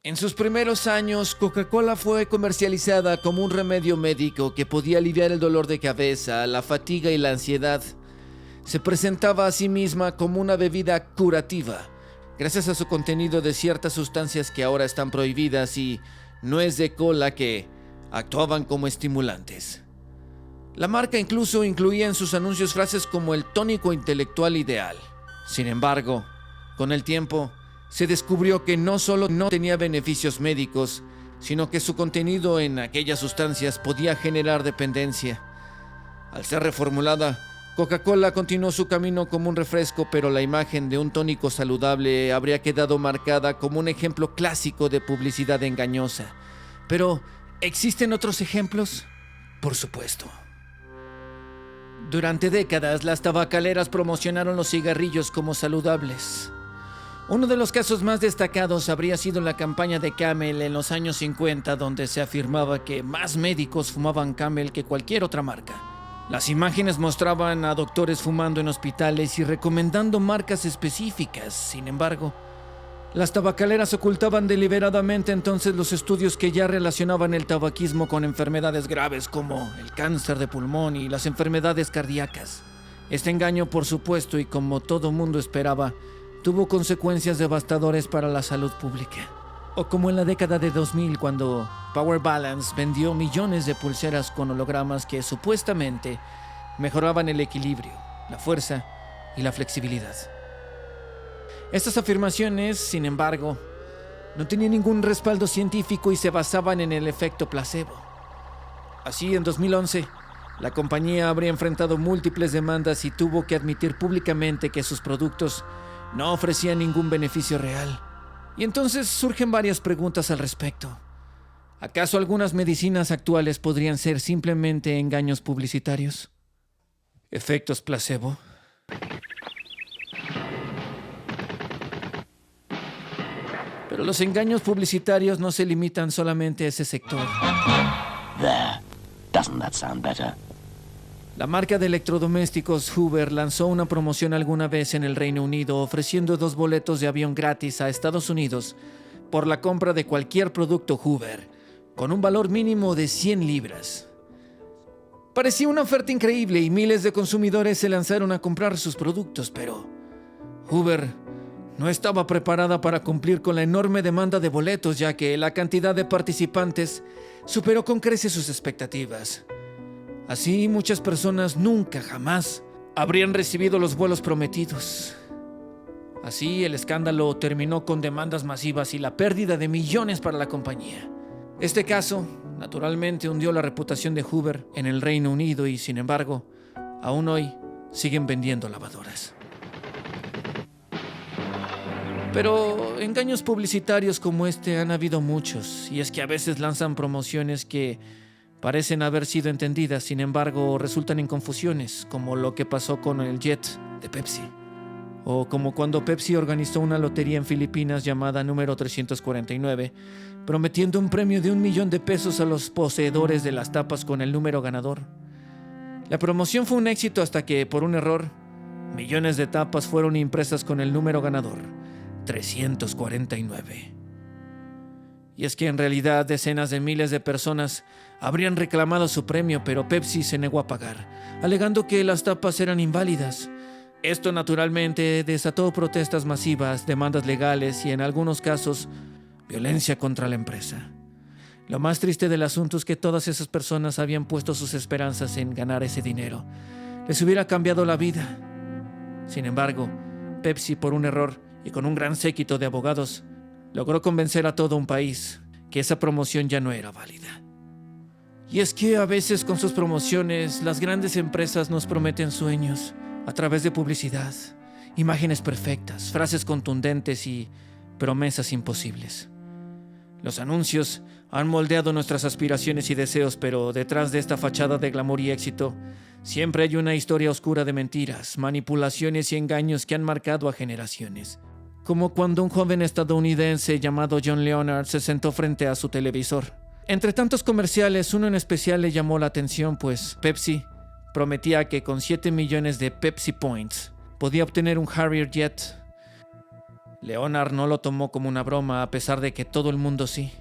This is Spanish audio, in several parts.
En sus primeros años, Coca-Cola fue comercializada como un remedio médico que podía aliviar el dolor de cabeza, la fatiga y la ansiedad. Se presentaba a sí misma como una bebida curativa, gracias a su contenido de ciertas sustancias que ahora están prohibidas y nuez de cola que actuaban como estimulantes. La marca incluso incluía en sus anuncios frases como el tónico intelectual ideal. Sin embargo, con el tiempo, se descubrió que no solo no tenía beneficios médicos, sino que su contenido en aquellas sustancias podía generar dependencia. Al ser reformulada, Coca-Cola continuó su camino como un refresco, pero la imagen de un tónico saludable habría quedado marcada como un ejemplo clásico de publicidad engañosa. Pero, ¿existen otros ejemplos? Por supuesto. Durante décadas, las tabacaleras promocionaron los cigarrillos como saludables. Uno de los casos más destacados habría sido la campaña de Camel en los años 50, donde se afirmaba que más médicos fumaban Camel que cualquier otra marca. Las imágenes mostraban a doctores fumando en hospitales y recomendando marcas específicas. Sin embargo, las tabacaleras ocultaban deliberadamente entonces los estudios que ya relacionaban el tabaquismo con enfermedades graves como el cáncer de pulmón y las enfermedades cardíacas. Este engaño, por supuesto, y como todo mundo esperaba, tuvo consecuencias devastadoras para la salud pública. O como en la década de 2000, cuando Power Balance vendió millones de pulseras con hologramas que supuestamente mejoraban el equilibrio, la fuerza y la flexibilidad. Estas afirmaciones, sin embargo, no tenían ningún respaldo científico y se basaban en el efecto placebo. Así, en 2011, la compañía habría enfrentado múltiples demandas y tuvo que admitir públicamente que sus productos no ofrecían ningún beneficio real. Y entonces surgen varias preguntas al respecto. ¿Acaso algunas medicinas actuales podrían ser simplemente engaños publicitarios? ¿Efectos placebo? Pero los engaños publicitarios no se limitan solamente a ese sector. There. Doesn't that sound better? La marca de electrodomésticos Hoover lanzó una promoción alguna vez en el Reino Unido ofreciendo 2 boletos de avión gratis a Estados Unidos por la compra de cualquier producto Hoover, con un valor mínimo de 100 libras. Parecía una oferta increíble y miles de consumidores se lanzaron a comprar sus productos, pero Hoover no estaba preparada para cumplir con la enorme demanda de boletos, ya que la cantidad de participantes superó con creces sus expectativas. Así, muchas personas nunca, jamás habrían recibido los vuelos prometidos. Así, el escándalo terminó con demandas masivas y la pérdida de millones para la compañía. Este caso, naturalmente, hundió la reputación de Hoover en el Reino Unido y, sin embargo, aún hoy siguen vendiendo lavadoras. Pero engaños publicitarios como este han habido muchos, y es que a veces lanzan promociones que parecen haber sido entendidas, sin embargo resultan en confusiones, como lo que pasó con el Jet de Pepsi. O como cuando Pepsi organizó una lotería en Filipinas llamada número 349, prometiendo un premio de $1 millón a los poseedores de las tapas con el número ganador. La promoción fue un éxito hasta que, por un error, millones de tapas fueron impresas con el número ganador, 349. Y es que en realidad decenas de miles de personas habrían reclamado su premio, pero Pepsi se negó a pagar, alegando que las tapas eran inválidas. Esto naturalmente desató protestas masivas, demandas legales y en algunos casos violencia contra la empresa. Lo más triste del asunto es que todas esas personas habían puesto sus esperanzas en ganar ese dinero. Les hubiera cambiado la vida. Sin embargo, Pepsi, por un error y con un gran séquito de abogados, logró convencer a todo un país que esa promoción ya no era válida. Y es que a veces con sus promociones las grandes empresas nos prometen sueños a través de publicidad, imágenes perfectas, frases contundentes y promesas imposibles. Los anuncios han moldeado nuestras aspiraciones y deseos, pero detrás de esta fachada de glamour y éxito siempre hay una historia oscura de mentiras, manipulaciones y engaños que han marcado a generaciones. Como cuando un joven estadounidense llamado John Leonard se sentó frente a su televisor. Entre tantos comerciales, uno en especial le llamó la atención, pues Pepsi prometía que con 7 millones de Pepsi Points podía obtener un Harrier Jet. Leonard no lo tomó como una broma, a pesar de que todo el mundo sí.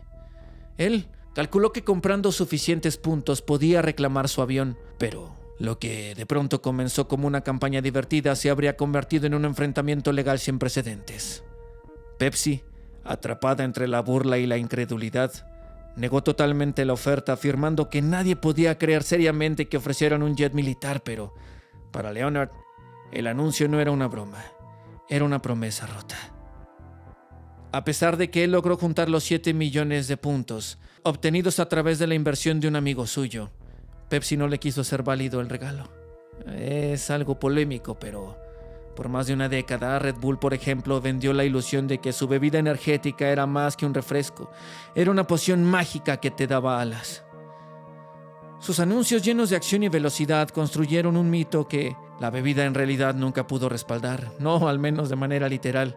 Él calculó que comprando suficientes puntos podía reclamar su avión, pero lo que de pronto comenzó como una campaña divertida se habría convertido en un enfrentamiento legal sin precedentes. Pepsi, atrapada entre la burla y la incredulidad, negó totalmente la oferta, afirmando que nadie podía creer seriamente que ofrecieran un jet militar, pero para Leonard, el anuncio no era una broma, era una promesa rota. A pesar de que él logró juntar los 7 millones de puntos, obtenidos a través de la inversión de un amigo suyo, Pepsi no le quiso hacer válido el regalo. Es algo polémico, pero por más de una década, Red Bull, por ejemplo, vendió la ilusión de que su bebida energética era más que un refresco. Era una poción mágica que te daba alas. Sus anuncios llenos de acción y velocidad construyeron un mito que la bebida en realidad nunca pudo respaldar, no al menos de manera literal.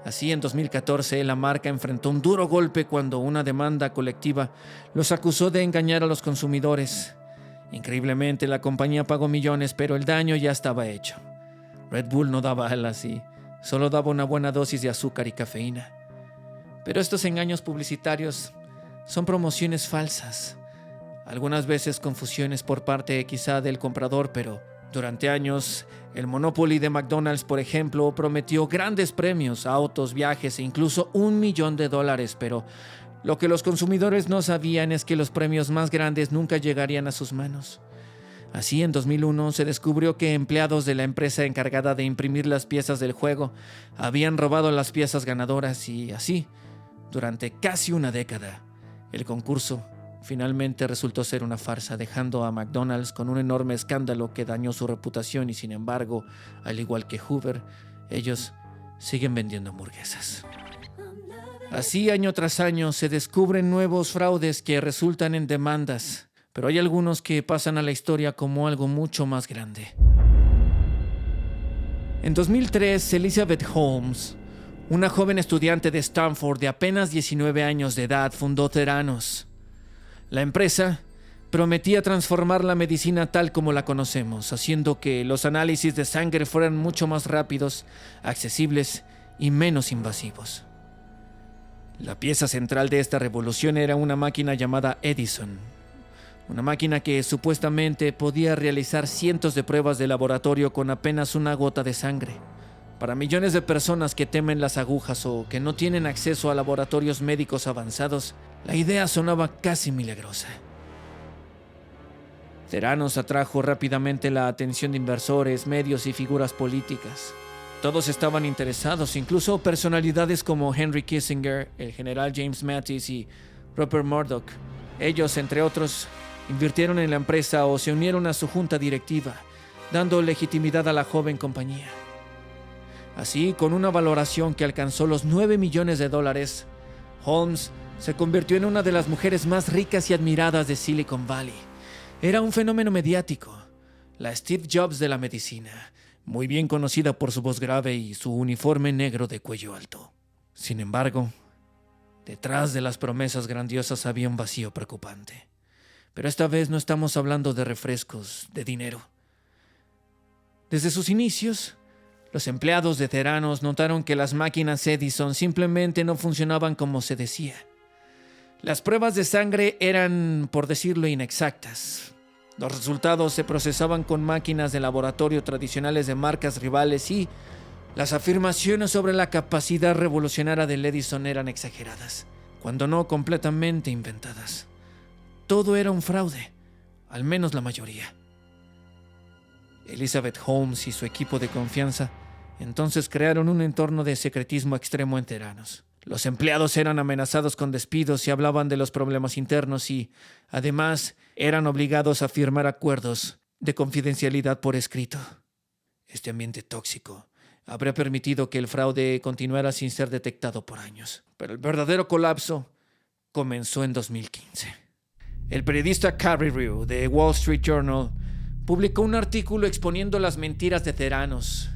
Así, en 2014, la marca enfrentó un duro golpe cuando una demanda colectiva los acusó de engañar a los consumidores. Increíblemente, la compañía pagó millones, pero el daño ya estaba hecho. Red Bull no daba alas y solo daba una buena dosis de azúcar y cafeína. Pero estos engaños publicitarios son promociones falsas. Algunas veces confusiones por parte quizá del comprador, pero durante años, el Monopoly de McDonald's, por ejemplo, prometió grandes premios, autos, viajes e incluso $1 millón, pero lo que los consumidores no sabían es que los premios más grandes nunca llegarían a sus manos. Así, en 2001 se descubrió que empleados de la empresa encargada de imprimir las piezas del juego habían robado las piezas ganadoras y así, durante casi una década, el concurso finalmente resultó ser una farsa, dejando a McDonald's con un enorme escándalo que dañó su reputación y, sin embargo, al igual que Hoover, ellos siguen vendiendo hamburguesas. Así, año tras año, se descubren nuevos fraudes que resultan en demandas, pero hay algunos que pasan a la historia como algo mucho más grande. En 2003, Elizabeth Holmes, una joven estudiante de Stanford de apenas 19 años de edad, fundó Theranos. La empresa prometía transformar la medicina tal como la conocemos, haciendo que los análisis de sangre fueran mucho más rápidos, accesibles y menos invasivos. La pieza central de esta revolución era una máquina llamada Edison, una máquina que supuestamente podía realizar cientos de pruebas de laboratorio con apenas una gota de sangre. Para millones de personas que temen las agujas o que no tienen acceso a laboratorios médicos avanzados, la idea sonaba casi milagrosa. Theranos atrajo rápidamente la atención de inversores, medios y figuras políticas. Todos estaban interesados, incluso personalidades como Henry Kissinger, el general James Mattis y Rupert Murdoch. Ellos, entre otros, invirtieron en la empresa o se unieron a su junta directiva, dando legitimidad a la joven compañía. Así, con una valoración que alcanzó los $9 millones, Holmes se convirtió en una de las mujeres más ricas y admiradas de Silicon Valley. Era un fenómeno mediático, la Steve Jobs de la medicina, muy bien conocida por su voz grave y su uniforme negro de cuello alto. Sin embargo, detrás de las promesas grandiosas había un vacío preocupante. Pero esta vez no estamos hablando de refrescos, de dinero. Desde sus inicios, los empleados de Theranos notaron que las máquinas Edison simplemente no funcionaban como se decía. Las pruebas de sangre eran, por decirlo, inexactas. Los resultados se procesaban con máquinas de laboratorio tradicionales de marcas rivales y las afirmaciones sobre la capacidad revolucionaria del Edison eran exageradas, cuando no completamente inventadas. Todo era un fraude, al menos la mayoría. Elizabeth Holmes y su equipo de confianza entonces crearon un entorno de secretismo extremo en Theranos. Los empleados eran amenazados con despidos y hablaban de los problemas internos y, además, eran obligados a firmar acuerdos de confidencialidad por escrito. Este ambiente tóxico habría permitido que el fraude continuara sin ser detectado por años. Pero el verdadero colapso comenzó en 2015. El periodista Carrie Rue de Wall Street Journal publicó un artículo exponiendo las mentiras de Theranos.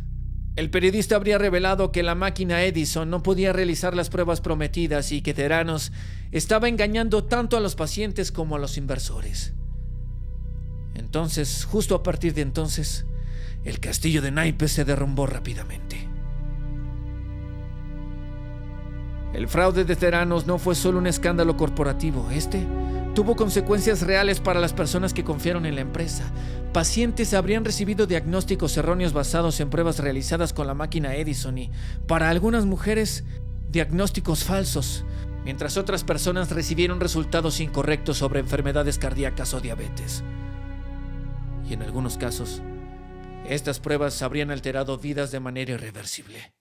El periodista habría revelado que la máquina Edison no podía realizar las pruebas prometidas y que Theranos estaba engañando tanto a los pacientes como a los inversores. Entonces, justo a partir de entonces, el castillo de naipes se derrumbó rápidamente. El fraude de Theranos no fue solo un escándalo corporativo. Tuvo consecuencias reales para las personas que confiaron en la empresa. Pacientes habrían recibido diagnósticos erróneos basados en pruebas realizadas con la máquina Edison y, para algunas mujeres, diagnósticos falsos, mientras otras personas recibieron resultados incorrectos sobre enfermedades cardíacas o diabetes. Y en algunos casos, estas pruebas habrían alterado vidas de manera irreversible.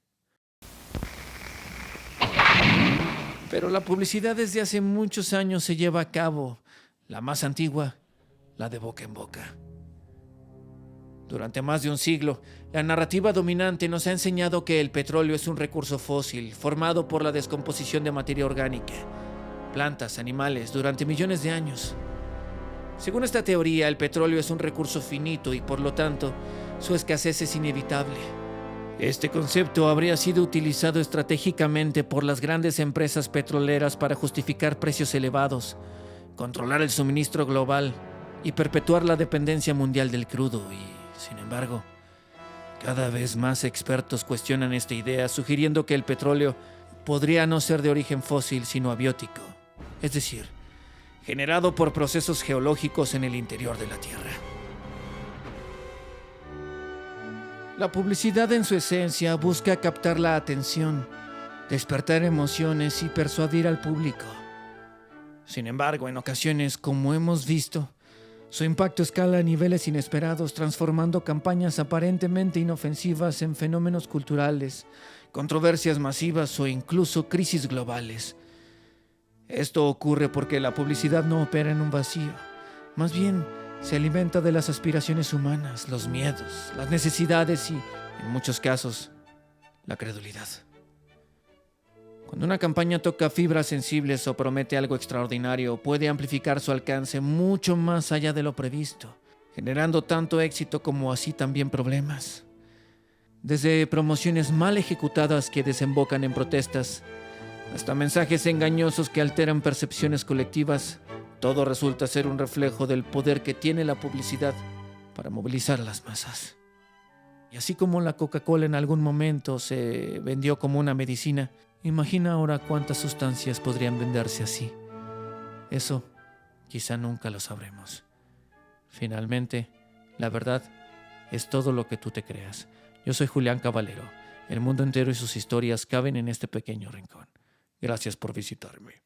Pero la publicidad desde hace muchos años se lleva a cabo, la más antigua, la de boca en boca. Durante más de un siglo, la narrativa dominante nos ha enseñado que el petróleo es un recurso fósil formado por la descomposición de materia orgánica, plantas, animales, durante millones de años. Según esta teoría, el petróleo es un recurso finito y, por lo tanto, su escasez es inevitable. Este concepto habría sido utilizado estratégicamente por las grandes empresas petroleras para justificar precios elevados, controlar el suministro global y perpetuar la dependencia mundial del crudo. Y, sin embargo, cada vez más expertos cuestionan esta idea, sugiriendo que el petróleo podría no ser de origen fósil, sino abiótico, es decir, generado por procesos geológicos en el interior de la Tierra. La publicidad en su esencia busca captar la atención, despertar emociones y persuadir al público. Sin embargo, en ocasiones, como hemos visto, su impacto escala a niveles inesperados, transformando campañas aparentemente inofensivas en fenómenos culturales, controversias masivas o incluso crisis globales. Esto ocurre porque la publicidad no opera en un vacío, más bien se alimenta de las aspiraciones humanas, los miedos, las necesidades y, en muchos casos, la credulidad. Cuando una campaña toca fibras sensibles o promete algo extraordinario, puede amplificar su alcance mucho más allá de lo previsto, generando tanto éxito como así también problemas. Desde promociones mal ejecutadas que desembocan en protestas, hasta mensajes engañosos que alteran percepciones colectivas, todo resulta ser un reflejo del poder que tiene la publicidad para movilizar a las masas. Y así como la Coca-Cola en algún momento se vendió como una medicina, imagina ahora cuántas sustancias podrían venderse así. Eso quizá nunca lo sabremos. Finalmente, la verdad es todo lo que tú te creas. Yo soy Julián Caballero. El mundo entero y sus historias caben en este pequeño rincón. Gracias por visitarme.